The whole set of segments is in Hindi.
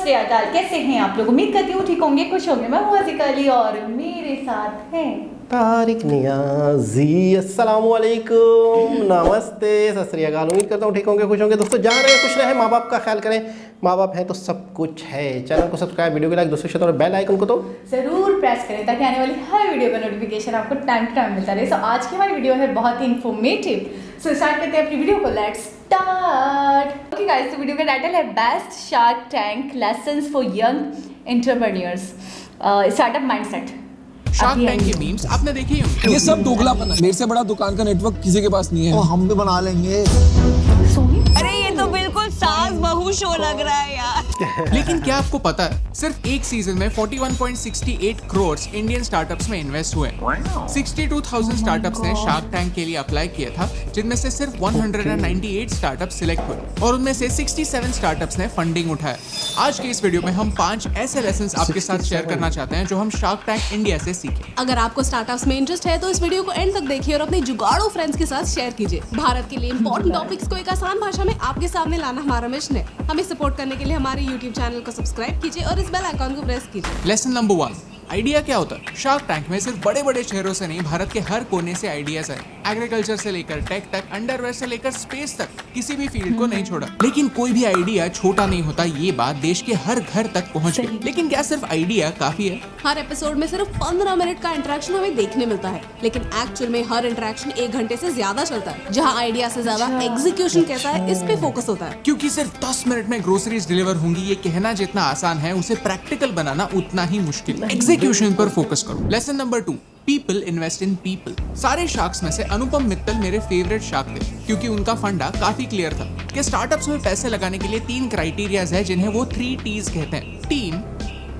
श्री अकाल। कैसे हैं आप लोग? उम्मीद करती हूँ ठीक होंगे, खुश होंगे। मैं हूँ हसीका अली और मेरे साथ हैं तारिक नियाजी। अस्सलामु अलैकुम, नमस्ते, सत श्री अकाल। उम्मीद करता हूँ ठीक होंगे, खुश होंगे। दोस्तों जहाँ रहे खुश रहे, माँ बाप का ख्याल करें। माँ बाप हैं तो सब कुछ है। चैनल को सब्सक्राइब, वीडियो को लाइक, दोस्तों शेयर और बेल आइकन को तो ज़रूर प्रेस करें ताकि आने वाली हर वीडियो का नोटिफिकेशन आपको टाइम टू टाइम मिलता रहे। सो आज की हमारी वीडियो है बहुत ही इन्फॉर्मेटिव। सो स्टार्ट करते हैं अपनी वीडियो को। Let's start. ओके गाइस, तो वीडियो का टाइटल है best shark tank lessons for young entrepreneurs, startup mindset. Shark tank के मीम्स आपने देखे ही होंगे। ये सब दोगलापन है। मेरे से बड़ा दुकान का नेटवर्क किसी के पास नहीं है। तो हम भी बना लेंगे। अरे ये तो बिल्कुल सास बहू शो लग रहा है यार। लेकिन क्या आपको पता है, सिर्फ एक सीजन में 41.68 करोड़ इंडियन स्टार्टअप्स में इन्वेस्ट हुए। 62,000 स्टार्टअप्स ने शार्क टैंक के लिए अप्लाई किया था, जिनमें से सिर्फ 198 स्टार्टअप सिलेक्ट हुए और उनमें से 67 स्टार्टअप्स ने फंडिंग उठाया। आज के इस वीडियो में हम 5 ऐसे लेसन्स आपके साथ शेयर करना चाहते हैं जो हम शार्क टैंक इंडिया से सीखे। अगर आपको स्टार्टअप्स में इंटरेस्ट है तो इस वीडियो को एंड तक देखिए और अपने जुगाड़ू फ्रेंड्स के साथ शेयर कीजिए। भारत के लिए इंपॉर्टेंट टॉपिक्स को एक आसान भाषा में आपके सामने लाना हमारा मिशन है। हमें सपोर्ट करने के लिए हमारे YouTube चैनल को सब्सक्राइब कीजिए और इस बेल आइकन को प्रेस कीजिए। लेसन नंबर 1, आइडिया क्या होता है? शार्क टैंक में सिर्फ बड़े बड़े शहरों से नहीं, भारत के हर कोने से आइडियाज आए। एग्रीकल्चर से लेकर टेक तक, अंडरवेयर से लेकर स्पेस तक, किसी भी फील्ड को नहीं छोड़ा। लेकिन कोई भी आइडिया छोटा नहीं होता, ये बात देश के हर घर तक पहुंच गई। लेकिन क्या सिर्फ आइडिया काफी है? हर एपिसोड में सिर्फ 15 मिनट का इंटरेक्शन हमें देखने मिलता है, लेकिन एक्चुअल में हर इंटरेक्शन 1 घंटे से ज्यादा चलता है, जहाँ आइडिया से ज्यादा एग्जीक्यूशन कैसा है इस पे फोकस होता है। क्योंकि सिर्फ 10 मिनट में ग्रोसरीज डिलीवर होंगी, ये कहना जितना आसान है, उसे प्रैक्टिकल बनाना उतना ही मुश्किल। एग्जीक्यूशन पर फोकस करो। Lesson number 2, people invest in people. सारे शार्क्स में से अनुपम मित्तल मेरे फेवरेट शार्क थे, क्योंकि उनका फंडा काफी क्लियर था कि स्टार्टअप्स में पैसे लगाने के लिए 3 क्राइटेरियाज है, जिन्हें वो 3 T's कहते हैं: टीम,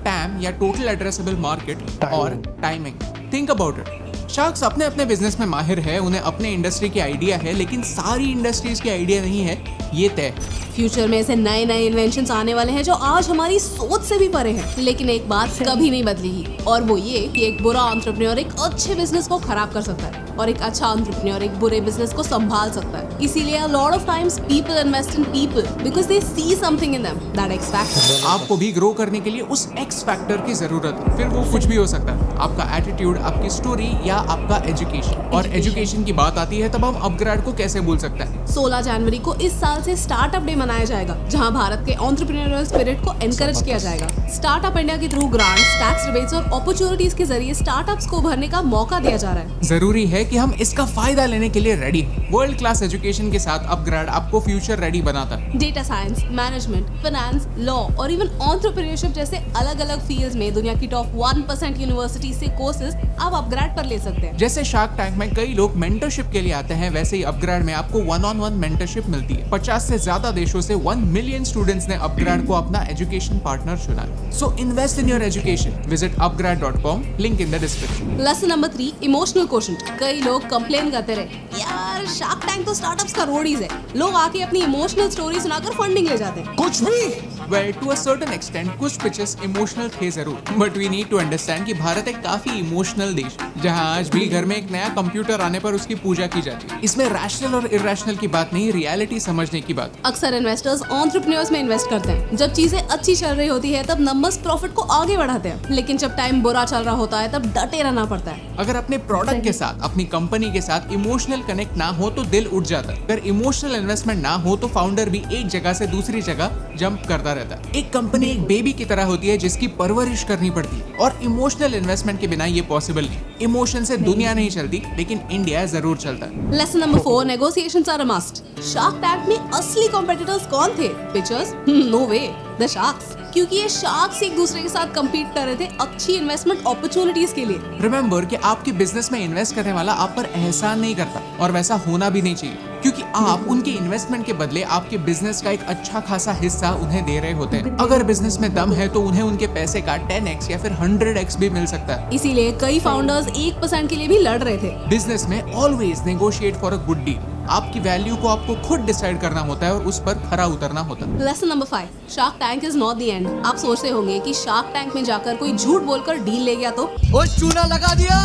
टैम या टोटल एड्रेसेबल मार्केट, और timing. Think about it. Sharks अपने अपने बिजनेस में माहिर है, उन्हें अपने इंडस्ट्री की आइडिया है, लेकिन सारी इंडस्ट्रीज की आइडिया नहीं है, ये तय। फ्यूचर में ऐसे नए नए इन्वेंशंस आने वाले हैं जो आज हमारी सोच से भी परे हैं, लेकिन एक बात कभी नहीं बदलेगी, और वो ये कि एक बुरा एंटरप्रेन्योर एक अच्छे बिजनेस को खराब कर सकता है और एक अच्छा एंटरप्रेन्योर एक बुरे बिजनेस को संभाल सकता है। इसीलिए lot of times people invest in people because they see something in them, that x factor. आपको भी ग्रो करने के लिए उस एक्स फैक्टर की जरूरत है। फिर वो कुछ भी हो सकता है, आपका एटीट्यूड, आपकी स्टोरी या आपका एजुकेशन। और एजुकेशन की बात आती है तब हम अपग्रेड को कैसे भूल सकते हैं। 16 जनवरी को इस साल से स्टार्टअप डे मनाया जाएगा, जहां भारत के एंटरप्रेन्योरियल स्पिरिट को एनकरेज किया जाएगा। स्टार्टअप इंडिया के थ्रू ग्रांट्स, टैक्स रिबेट्स और अपॉर्चुनिटीज के जरिए स्टार्टअप्स को उभरने का मौका दिया जा रहा है। जरूरी है कि हम इसका फायदा लेने के लिए रेडी। वर्ल्ड क्लास एजुकेशन के साथ अपग्रेड आपको फ्यूचर रेडी बनाता है। Data science, management, finance, law और इवन एंटरप्रेन्योरशिप जैसे अलग अलग फील्ड्स में दुनिया की टॉप 1% यूनिवर्सिटी से कोर्सेज आप अपग्रेड पर ले सकते हैं। जैसे शार्क टैंक में कई लोग मेंटरशिप के लिए आते हैं, वैसे ही अपग्रेड में आपको 1-on-1 मेंटरशिप मिलती है। 50 से ज्यादा देशों से 1 मिलियन स्टूडेंट्स ने अपग्रेड को अपना एजुकेशन पार्टनर चुना। So invest in your education. Visit upgrad.com, link in the description. Lesson number 3, emotional quotient. कई लोग कंप्लेन करते रहे, यार शार्क टैंक तो स्टार्टअप्स का रोडीज है, लोग आके अपनी इमोशनल स्टोरी सुनाकर फंडिंग ले जाते हैं। कुछ भी। Well, to a certain extent, कुछ पिचेस इमोशनल थे जरूर, but we need to understand कि भारत एक काफी इमोशनल देश, जहां आज भी घर में एक नया कंप्यूटर आने पर उसकी पूजा की जाती है। इसमें रैशनल और इरैशनल की बात नहीं, रियलिटी समझने की बात। अक्सर इन्वेस्टर्स एंटरप्रेन्योर्स में इन्वेस्ट करते हैं। जब चीजें अच्छी चल रही होती है तब नंबर्स प्रॉफिट को आगे बढ़ाते हैं, लेकिन जब टाइम बुरा चल रहा होता है तब डटे रहना पड़ता है। अगर अपने प्रोडक्ट के साथ, अपनी कंपनी के साथ इमोशनल कनेक्ट ना हो तो दिल उठ जाता है। अगर इमोशनल इन्वेस्टमेंट ना हो तो फाउंडर भी एक जगह से दूसरी जगह जंप करता रहता है। एक कंपनी एक बेबी की तरह होती है जिसकी परवरिश करनी पड़ती है, और इमोशनल इन्वेस्टमेंट के बिना ये पॉसिबल नहीं। इमोशन से दुनिया नहीं चलती, लेकिन इंडिया जरूर चलता है। Lesson number 4, negotiations are a must. Shark tank में असली कॉम्पिटिटर्स कौन थे? Pitchers? No way, the sharks. क्योंकि ये शार्क्स एक दूसरे के साथ compete कर रहे थे अच्छी इन्वेस्टमेंट अपॉर्चुनिटीज के लिए। रिमेंबर कि आपके बिजनेस में इन्वेस्ट करने वाला आप पर एहसान नहीं करता, और वैसा होना भी नहीं चाहिए, क्योंकि आप उनके इन्वेस्टमेंट के बदले आपके बिजनेस का एक अच्छा खासा हिस्सा उन्हें दे रहे होते हैं। अगर बिजनेस में दम है तो उन्हें उनके पैसे का 10x या फिर 100x भी मिल सकता है। इसीलिए कई फाउंडर्स 1% के लिए भी लड़ रहे थे। बिजनेस में always negotiate for a good deal. आपकी वैल्यू को आपको खुद डिसाइड करना होता है और उस पर खरा उतरना होता है। Lesson number 5, shark tank is not the end. आप सोचते होंगे कि शार्क टैंक में जाकर कोई झूठ बोलकर डील ले गया तो वो चूना लगा दिया।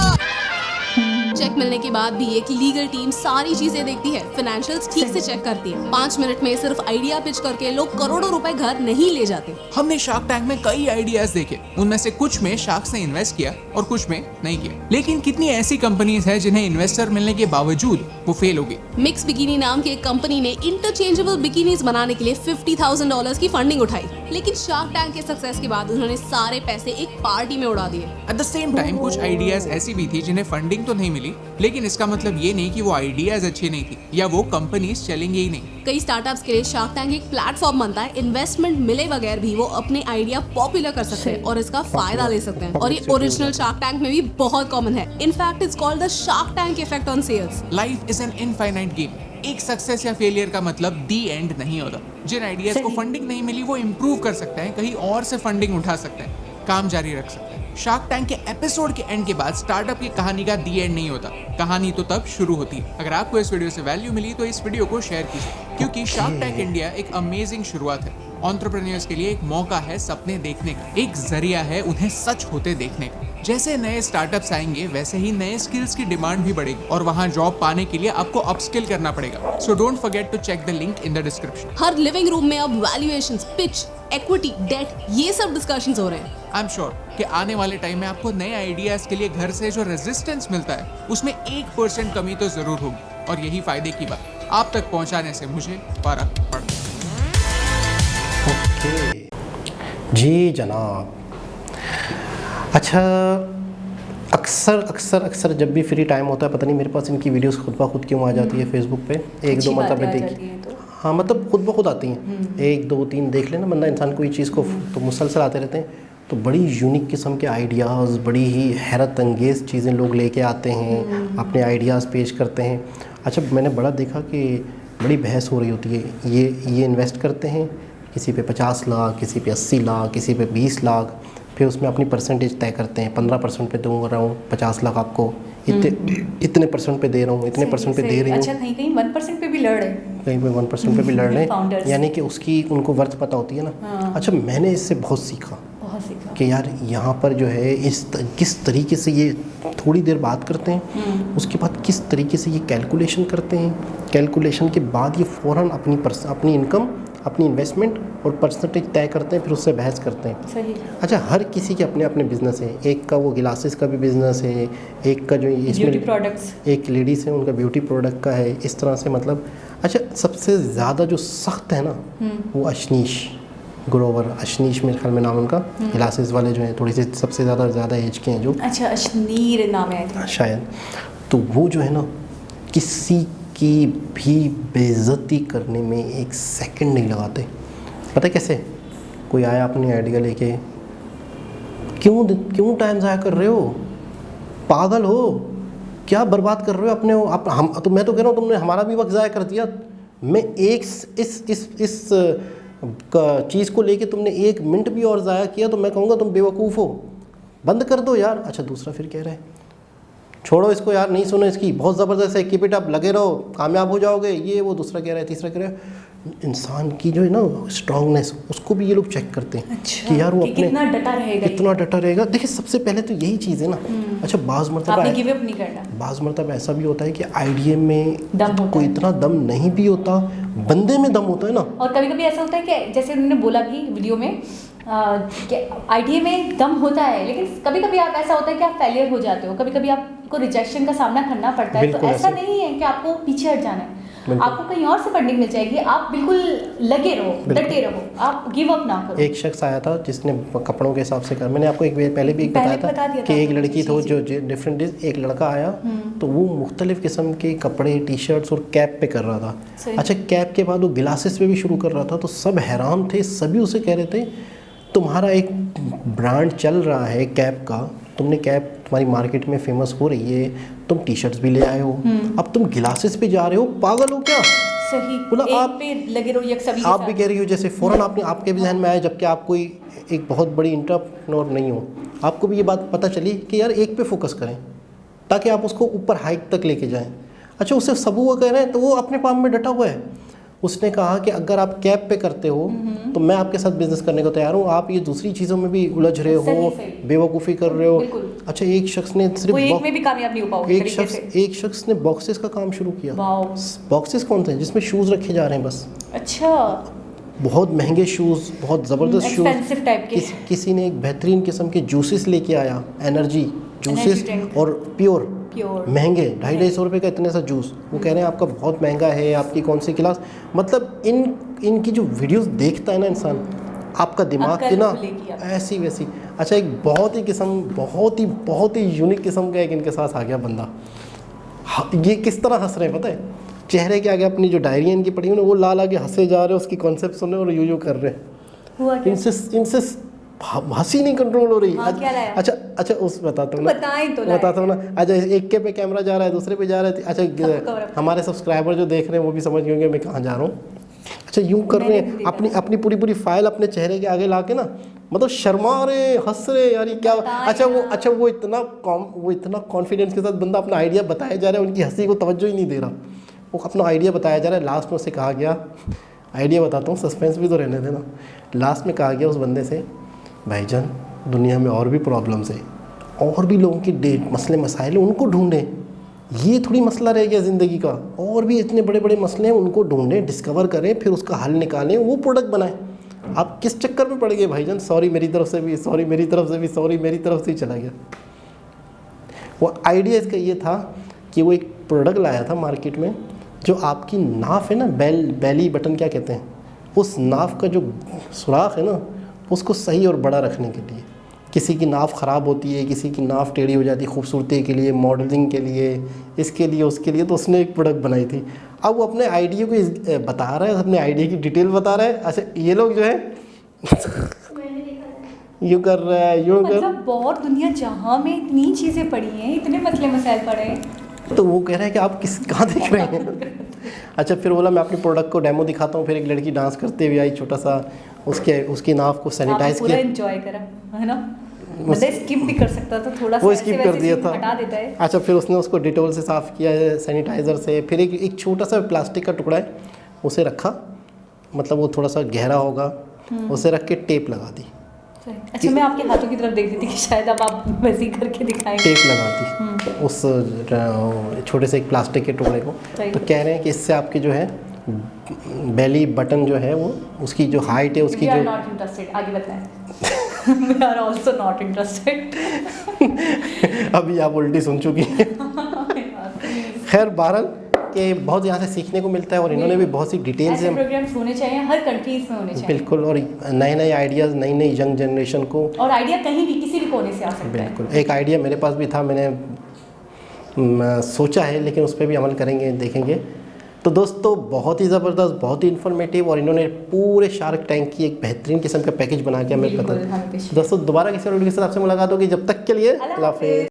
चेक मिलने के बाद भी एक लीगल टीम सारी चीजें देखती है, फाइनेंशियल्स ठीक से चेक करती है। 5 मिनट में सिर्फ आइडिया पिच करके लोग करोड़ों रुपए घर नहीं ले जाते। हमने शार्क टैंक में कई आइडियाज देखे, उनमें से कुछ में शार्क्स ने इन्वेस्ट किया और कुछ में नहीं किया। लेकिन कितनी ऐसी कंपनीज है जिन्हें इन्वेस्टर मिलने के बावजूद वो फेल हो गई। मिक्स बिकिनी नाम की एक कंपनी ने इंटरचेंजेबल बिकिनीज बनाने के लिए $50,000 की फंडिंग उठाई, लेकिन शार्क टैंक के सक्सेस के बाद उन्होंने सारे पैसे एक पार्टी में उड़ा दिए। एट द सेम टाइम कुछ आइडियाज ऐसी भी थी जिन्हें फंडिंग तो नहीं मिली, लेकिन इसका मतलब ये नहीं कि वो आइडियाज अच्छी नहीं थी या वो कंपनीज चलेंगे ही नहीं। कई स्टार्टअप्स के लिए शार्क टैंक एक प्लेटफॉर्म बनता है, इन्वेस्टमेंट मिले बगैर भी वो अपने आइडिया पॉपुलर कर सकते हैं और इसका फायदा ले सकते हैं। और ये ओरिजिनल शार्क टैंक में भी बहुत कॉमन है। In fact it's called the shark tank effect on sales. Life is an infinite game. एक सक्सेस या फेलियर का मतलब दी एंड नहीं होता। जिन आइडियाज को फंडिंग नहीं मिली वो इम्प्रूव कर सकते हैं, कहीं और से फंडिंग उठा सकते हैं, काम जारी रख सकते हैं। शार्क टैंक के एपिसोड के एंड के बाद स्टार्टअप की कहानी का दी एंड नहीं होता, कहानी तो तब शुरू होती है। अगर आपको इस वीडियो से वैल्यू मिली तो इस वीडियो को शेयर कीजिए, क्योंकि शार्क टैंक इंडिया एक अमेजिंग शुरुआत है। एंटरप्रेन्योर्स के लिए एक मौका है सपने देखने का, एक जरिया है उन्हें सच होते देखने का। जैसे नए स्टार्टअप्स आएंगे वैसे ही नए स्किल्स की डिमांड भी बढ़ेगी और वहाँ जॉब पाने के लिए आपको अपस्किल करना पड़ेगा। So don't forget to check the link in the description. हर लिविंग रूम में अब वैल्यूएशंस, पिच, इक्विटी, डेट, ये सब डिस्कशंस हो रहे हैं। आई एम श्योर कि आने वाले टाइम में आपको नए आइडियाज के लिए घर से जो रेजिस्टेंस मिलता है उसमें 1% कमी तो जरूर होगी, और यही फायदे की बात आप तक पहुंचाने से मुझे फर्क पड़ता है। ओके जी जनाब। अच्छा, अक्सर जब भी फ्री टाइम होता है, पता नहीं मेरे पास इनकी वीडियोस खुद ब खुद क्यों आ जाती है फेसबुक पे। एक दो मतलब देखी, हाँ मतलब खुद ब खुद आती हैं। 1 2 3 देख लेना बंदा, इंसान कोई चीज़ को तो मुसलसल आते रहते हैं। तो बड़ी यूनिक किस्म के आइडियाज़, बड़ी ही हैरत अंगेज़ चीज़ें लोग लेके आते हैं, अपने आइडियाज़ पेश करते हैं। अच्छा, मैंने बड़ा देखा कि बड़ी बहस हो रही होती है। ये इन्वेस्ट करते हैं, किसी पे 50 लाख, किसी पे 80 लाख, किसी पे 20 लाख, फिर उसमें अपनी परसेंटेज तय करते हैं। 15% पे दूँ रहा हूँ 50 लाख आपको, इतने परसेंट पे दे रहा हूँ, इतने परसेंट पे दे रही हूँ। अच्छा, कहीं 1% पे भी लड़ रहे हैं, कहीं पे 1% पे भी लड़ रहे हैं, यानी कि उसकी उनको वर्थ पता होती है ना। हाँ। अच्छा, मैंने इससे बहुत सीखा कि यार यहाँ पर जो है किस तरीके से ये थोड़ी देर बात करते हैं, उसके बाद किस तरीके से ये कैलकुलेशन करते हैं, कैलकुलेशन के बाद ये फ़ौरन अपनी इनकम, अपनी इन्वेस्टमेंट और परसेंटेज तय करते हैं, फिर उससे बहस करते हैं। सही। अच्छा, हर किसी के अपने अपने बिजनेस है। एक का वो गिलासेस का भी बिजनेस है, एक का जो इसमें ब्यूटी प्रोडक्ट्स, एक लेडीज़ है उनका ब्यूटी प्रोडक्ट का है, इस तरह से मतलब। अच्छा, सबसे ज़्यादा जो सख्त है ना वो अशनीश ग्रोवर, अशनीश मेरे ख्याल में नाम उनका, गिलासेस वाले जो हैं, थोड़ी सी सबसे ज़्यादा एज के हैं जो। अच्छा, अशनीर नाम है शायद। तो वो जो है ना, किसी की भी बेइज्जती करने में 1 सेकंड नहीं लगाते। पता है कैसे? कोई आया अपनी आइडिया लेके, क्यों टाइम ज़ाया कर रहे हो, पागल हो क्या, बर्बाद कर रहे हो अपने हम। तो मैं तो कह रहा हूँ तुमने हमारा भी वक्त ज़ाया कर दिया। मैं इस चीज़ को लेके तुमने 1 मिनट भी और ज़ाया किया तो मैं कहूँगा तुम बेवकूफ़ हो, बंद कर दो यार। अच्छा, दूसरा फिर कह रहा है छोड़ो इसको यार, नहीं सुनो इसकी, बहुत ज़बरदस्त है, कीप इट अप, लगे रहो, कामयाब हो जाओगे, ये वो। दूसरा कह रहा है, तीसरा कह रहा है। इंसान की जो है ना स्ट्रांगनेस, उसको भी ये लोग चेक करते हैं। अच्छा, कि यार वो अपने कितना डटा रहेगा। देखिए, सबसे पहले तो यही चीज़ है ना। अच्छा, बाज़ मरतबा गिव अप नहीं करना। बाज़ मरतबा ऐसा भी होता है कि आइडिया में दम होता कोई है, इतना दम नहीं भी होता, बंदे में दम होता है ना। और कभी कभी ऐसा होता है कि जैसे उन्होंने बोला भी वीडियो में कि आइडिया में दम होता है, लेकिन कभी कभी आप ऐसा होता है कि आप फेलियर हो जाते हो, कभी कभी आपको रिजेक्शन का सामना करना पड़ता है। तो ऐसा नहीं है कि आपको पीछे हट जाना है, आपको कहीं और से फंडिंग मिल जाएगी, आप बिल्कुल लगे रहो, डटे रहो, आप गिव अप ना करो। एक शख्स आया था जिसने कपड़ों के हिसाब से कर, मैंने आपको पहले भी बताया था कि एक लड़की थी जो डिफरेंट, एक लड़का आया तो वो मुख्तलिफ किस्म के कपड़े, टी शर्ट्स और कैप पे कर रहा था। अच्छा, कैप के बाद वो गिलासेस पे भी शुरू कर रहा था, तो सब हैरान थे, सभी उसे कह रहे थे तुम्हारा एक ब्रांड चल रहा है कैप का, तुमने कैप, तुम्हारी मार्केट में फेमस हो रही है, तुम टी शर्ट्स भी ले आए हो, अब तुम गिलासेस पे जा रहे हो, पागल हो क्या? सही, बोला एक आप पे लगे रहो, एक सभी आप भी कह रही हो जैसे फ़ौरन आपके भी जहन में आया, जबकि आप कोई एक बहुत बड़ी एंटरप्रेन्योर नहीं हो। आपको भी ये बात पता चली कि यार एक पे फोकस करें ताकि आप उसको ऊपर हाइट तक लेके जाएं। अच्छा, उससे सब वो कह रहे हैं तो वो अपने काम में डटा हुआ है। उसने कहा कि अगर आप कैप पे करते हो तो मैं आपके साथ बिजनेस करने को तैयार हूँ, आप ये दूसरी चीज़ों में भी उलझ रहे हो, सही। बेवकूफ़ी कर रहे हो। बिल्कुल। अच्छा, एक शख्स ने वो एक में भी कामयाब नहीं हो पाओगे तरीके से। एक शख्स ने बॉक्सेस का काम शुरू किया। वाओ। बॉक्सेस कौन से? जिसमें शूज़ रखे जा रहे हैं बस। अच्छा, बहुत महंगे शूज़, बहुत ज़बरदस्त शूज़। एक्सपेंसिव टाइप के। किसी ने एक बेहतरीन किस्म के जूसेस लेके आया, एनर्जी जूसेस, drink। और प्योर महंगे 250-250 रुपये का इतने सा जूस। वो कह रहे हैं आपका बहुत महंगा है, आपकी कौन सी क्लास। मतलब इनकी जो वीडियोस देखता है ना इंसान, आपका दिमाग की ना ऐसी वैसी। अच्छा, एक बहुत ही यूनिक किस्म का एक इनके साथ आ गया बंदा। ये किस तरह हंस रहे हैं पता है? चेहरे के आगे अपनी जो डायरी इनकी पड़ी हुई है वो ला के हंसे जा रहे हैं, उसकी कॉन्सेप्ट सुन रहे हैं और यूँ कर रहे हैं। हुआ क्या? इनसे हंसी नहीं कंट्रोल हो रही। हाँ, क्या लाया? अच्छा उस बताता हूँ बताता हूँ ना। अच्छा, एक के पे कैमरा जा रहा है, दूसरे पे जा रहा है। अच्छा, हमारे सब्सक्राइबर जो देख रहे हैं वो भी समझ गए होंगे मैं कहाँ जा रहा हूँ। अच्छा, यूँ कर रहे हैं, अपनी पूरी फाइल अपने चेहरे के आगे ला के ना, मतलब शर्मा रहे, हंस रहे, यार ये क्या। अच्छा, वो इतना कॉन्फिडेंस के साथ बंदा अपना आइडिया बताया जा रहा है, उनकी हंसी को तवज्जो ही नहीं दे रहा। वो अपना आइडिया बताया जा रहा है। लास्ट में उससे कहा गया, आइडिया बताता हूँ, सस्पेंस भी तो रहने देना। लास्ट में कहा गया उस बंदे से, भाईजान दुनिया में और भी प्रॉब्लम्स है, और भी लोगों की मसले मसाइल हैं, उनको ढूंढें। ये थोड़ी मसला रह गया ज़िंदगी का, और भी इतने बड़े बड़े मसले हैं, उनको ढूंढें, डिस्कवर करें, फिर उसका हल निकालें, वो प्रोडक्ट बनाएं। आप किस चक्कर में पड़ गए भाईजान? सॉरी मेरी तरफ से भी, सॉरी मेरी तरफ से भी, सॉरी मेरी तरफ से ही चला गया। वो आइडिया इसका ये था कि वो एक प्रोडक्ट लाया था मार्केट में, जो आपकी नाफ है ना, बेली बटन क्या कहते हैं, उस नाफ का जो सुराख है ना, उसको सही और बड़ा रखने के लिए। किसी की नाफ ख़राब होती है, किसी की नाफ टेढ़ी हो जाती है, खूबसूरती के लिए, मॉडलिंग के लिए, इसके लिए उसके लिए, तो उसने एक प्रोडक्ट बनाई थी। अब वो अपने आइडिया को बता रहा है, अपने आइडिया की डिटेल बता रहा है। अच्छा, ये लोग जो है यूँ कर रहा है, यूँ कर, मतलब बहुत दुनिया जहाँ में इतनी चीज़ें पड़ी हैं, इतने मसले मसाइल पड़े हैं, तो वो कह रहा है कि आप कहाँ देख रहे हैं। अच्छा, फिर बोला मैं अपनी प्रोडक्ट को डेमो दिखाता हूँ। फिर एक लड़की डांस करते हुए आई, छोटा सा, उसकी नाफ को सैनिटाइज किया, एंजॉय करा है ना, मतलब स्किप भी कर सकता था थोड़ा सा, वो स्किप कर दिया था, हटा देता है। अच्छा, फिर उसने उसको डिटोल से साफ़ किया है, सैनिटाइज़र से। फिर एक छोटा सा प्लास्टिक का टुकड़ा है, उसे रखा, मतलब वो थोड़ा सा गहरा होगा, उसे रख के टेप लगा दी। अच्छा, मैं आपके हाथों की तरफ देख रही थी कि शायद अब आप वैसे ही करके दिखाएंगे। टेप लगा दी उस छोटे से एक प्लास्टिक के टुकड़े को। तो कह रहे हैं कि इससे आपकी जो है बेली बटन जो है, वो उसकी जो हाइट है, उसकी जो नॉट इंटरेस्टेड, आगे बताएं। We are also not interested. अभी आप उल्टी सुन चुकी हैं। खैर, बहरहाल कि बहुत यहाँ से सीखने को मिलता है, और इन्होंने भी बहुत सी डिटेल्स ऐसे प्रोग्राम्स होने चाहिए, हर कंट्रीज में होने चाहिए। बिल्कुल, और नए आइडियाज़, नई यंग जनरेशन को, और आइडिया कहीं भी किसी भी कोने से आ सकता है। बिल्कुल। एक आइडिया मेरे पास भी था, मैंने सोचा है, लेकिन उस पर भी अमल करेंगे, देखेंगे। तो दोस्तों, बहुत ही ज़बरदस्त, बहुत ही इन्फॉर्मेटिव, और इन्होंने पूरे शार्क टैंक की एक बेहतरीन किस्म का पैकेज बना के हमें पता। दोस्तों, दोबारा किसी वीडियो के साथ आपसे मुलाकात होगी, जब तक के लिए अल्लाह हाफ़िज़।